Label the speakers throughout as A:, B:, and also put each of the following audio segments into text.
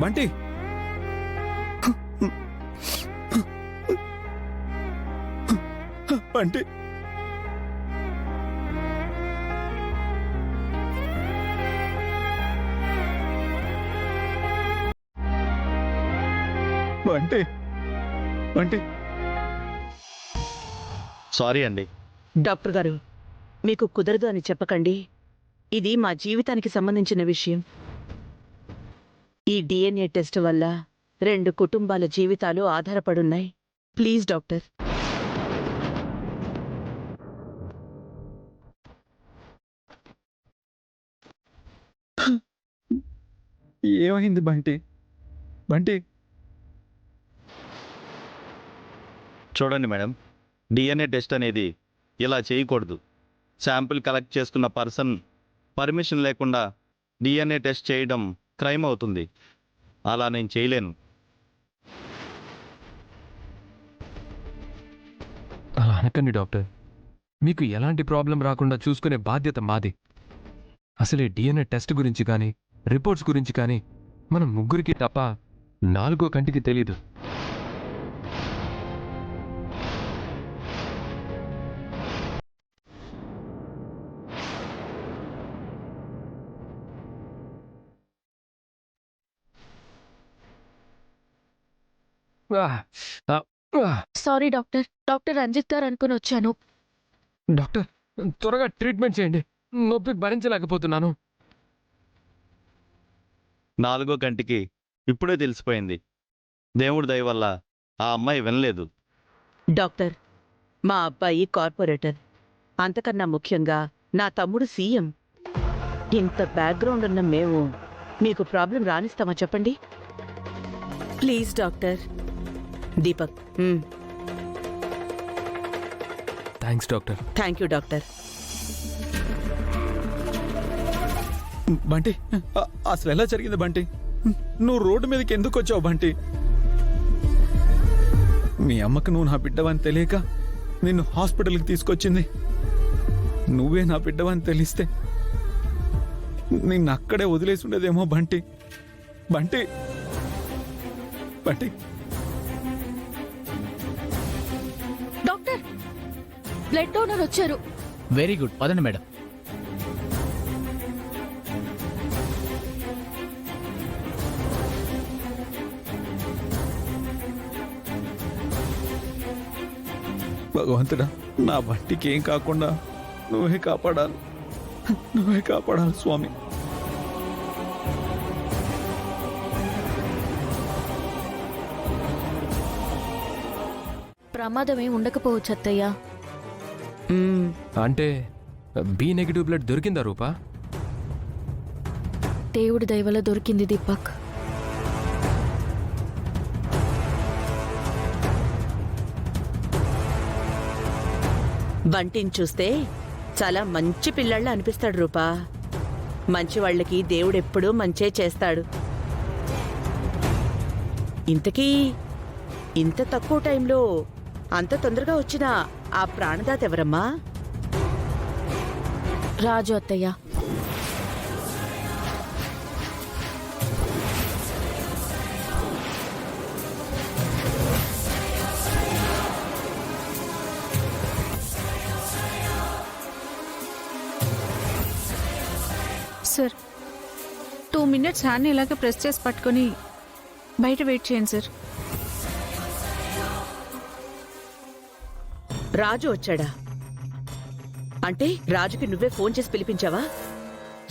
A: Bunty Bunty Bunty Bunty
B: sorry అండి.
C: Doctor గారు, మీకు కుదరదు అని చెప్పకండి. ఇది మా జీవితానికి సంబంధించిన విషయం. ఈ డిఎన్ఏ టెస్ట్ వల్ల 2 కుటుంబాల జీవితాలు ఆధారపడున్నాయి. Please doctor.
A: ఏమైంది బంటి బంటి?
B: చూడండి మేడం, డిఎన్ఏ టెస్ట్ అనేది ఇలా చేయకూడదు. శాంపిల్ కలెక్ట్ చేసుకున్న పర్సన్ పర్మిషన్ లేకుండా డిఎన్ఏ టెస్ట్ చేయడం క్రైమ్ అవుతుంది. అలా నేను చేయలేను.
D: అలా అనకండి డాక్టర్. మీకు ఎలాంటి ప్రాబ్లం రాకుండా చూసుకునే బాధ్యత మాది. అసలే డిఎన్ఏ టెస్ట్ గురించి కానీ రిపోర్ట్స్ గురించి కానీ మనం ముగ్గురికి తప్ప 4వ కంటికి తెలీదు.
E: Sorry doctor. డాక్టర్ రంజిత్ గారు అనుకుని వచ్చాను.
D: డాక్టర్, త్వరగా ట్రీట్మెంట్ చేయండి. నొప్పి భరించలేకపోతున్నాను.
B: 4వ కంటికి ఇప్పుడే తెలిసిపోయింది. దేవుడి దయ వల్ల ఆ అమ్మాయి వినలేదు.
C: డాక్టర్, మా అబ్బాయి కార్పొరేటర్. అంతకన్నా ముఖ్యంగా నా తమ్ముడు సీఎం. ఇంత బ్యాక్గ్రౌండ్ ఉన్న మేము మీకు ప్రాబ్లం రానిస్తామా చెప్పండి? Please doctor. Deepak.
D: Thanks doctor.
C: Thank you doctor.
A: Bunty, అసలు ఎలా జరిగింది బంటి? నువ్వు రోడ్డు మీదకి ఎందుకు వచ్చావు బంటి? మీ అమ్మకు నువ్వు నా బిడ్డవని తెలియక నిన్ను హాస్పిటల్కి తీసుకొచ్చింది. నువ్వే నా బిడ్డవని తెలిస్తే నిన్ను అక్కడే వదిలేసి ఉండేదేమో Bunty. Bunty Bunty
E: doctor, blood donor వచ్చారు.
F: వెరీ గుడ్, పదండి మేడం.
A: భగవంతుడా, నా బంటికి ఏం కాకుండా నువ్వే కాపాడాలి. నువ్వే కాపాడాలి స్వామి.
E: ప్రమాదమే ఉండకపోవచ్చు అత్తయ్య.
D: అంటే బి నెగిటివ్ బ్లడ్ దొరికిందా రూపా?
E: దేవుడి దయవల్ల దొరికింది దీపక్.
C: బంటిని చూస్తే చాలా మంచి పిల్లాళ్ళ అనిపిస్తాడు రూపా. మంచి వాళ్ళకి దేవుడెప్పుడూ మంచే చేస్తాడు. ఇంతకీ ఇంత తక్కువ టైంలో అంత తొందరగా వచ్చిన ఆ ప్రాణదాత ఎవరమ్మా?
E: రాజు అత్తయ్య.
G: సార్ 2 minutes హ్యాండ్ని ఇలాగ ప్రెస్ చేసి పట్టుకొని బయట వెయిట్ చేయండి సార్.
C: రాజు వచ్చాడా? అంటే రాజుకి నువ్వే ఫోన్ చేసి పిలిపించావా?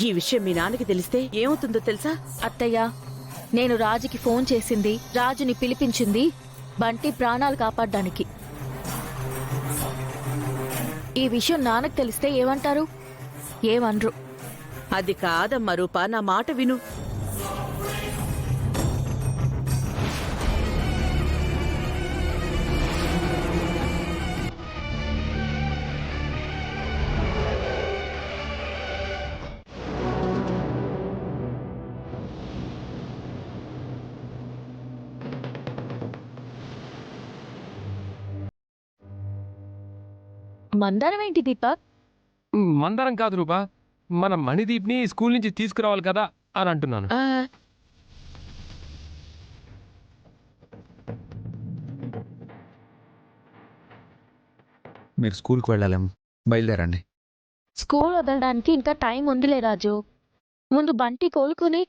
C: ఈ విషయం మీ నాన్నకి తెలిస్తే ఏమవుతుందో తెలుసా?
E: అత్తయ్య, నేను రాజుకి ఫోన్ చేసింది, రాజుని పిలిపించింది బంటి ప్రాణాలు కాపాడడానికి. ఈ విషయం నాన్నకు తెలిస్తే ఏమంటారు? ఏమనరు.
C: అది కాదమ్మా రూపా, నా మాట విను.
E: మందారం ఏంటి దీపక్?
D: మందరం కాదు రూపా, మన మణిదీప్ని స్కూల్ నుంచి తీసుకురావాలి కదా అని అంటున్నాను.
A: మీరు స్కూల్కి వెళ్ళాలేం, బయలుదేరండి.
E: స్కూల్ వదలడానికి ఇంకా టైం ఉందిలే రాజు. ముందు బంటి కోలుకుని.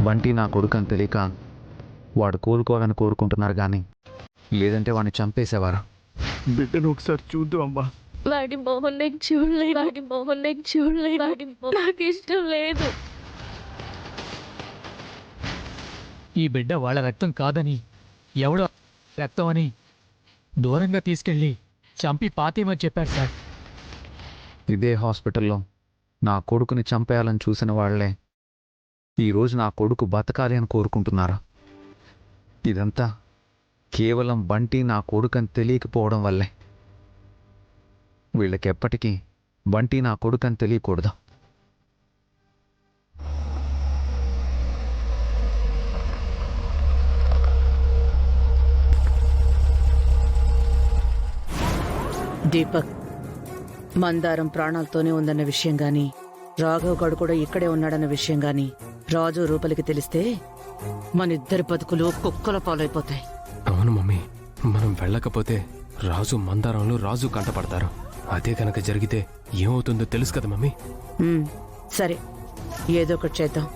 H: బంటి నా కొడుకు అని తెలియక వాడు కోలుకోవాలని కోరుకుంటున్నారు కానీ లేదంటే వాడిని చంపేసేవారు.
B: బిడ్డను ఒకసారి చూద్దాం అమ్మా.
E: వాడి మొహం నేను చూడలేదు. నాకు ఇష్టం లేదు.
F: ఈ బిడ్డ వాళ్ళ రక్తం కాదని ఎవడో రక్తం అని దూరంగా తీసుకెళ్ళి చంపి పాతేమని చెప్పారు సార్.
H: ఇదే హాస్పిటల్లో నా కొడుకుని చంపేయాలని చూసిన వాళ్లే ఈరోజు నా కొడుకు బతకాలి అని కోరుకుంటున్నారు. ఇదంతా కేవలం బంటి నా కొడుకని తెలియకపోవడం వల్లే. వీళ్ళకెప్పటికీ బంటి నా కొడుకని తెలియకూడదు.
C: దీపక్, మందారం ప్రాణాలతోనే ఉందన్న విషయం గాని, రాఘవ్ గడు కూడా ఇక్కడే ఉన్నాడన్న విషయం గాని రాజు రూపలికి తెలిస్తే మనిద్దరి బతుకులు కుక్కల పాలైపోతాయి.
D: అవును మమ్మీ, మనం వెళ్ళకపోతే రాజు మందారంలో రాజు కంటపడతారు. అదే కనుక జరిగితే ఏమవుతుందో తెలుసు కదా మమ్మీ.
C: సరే, ఏదో ఒకటి చేద్దాం.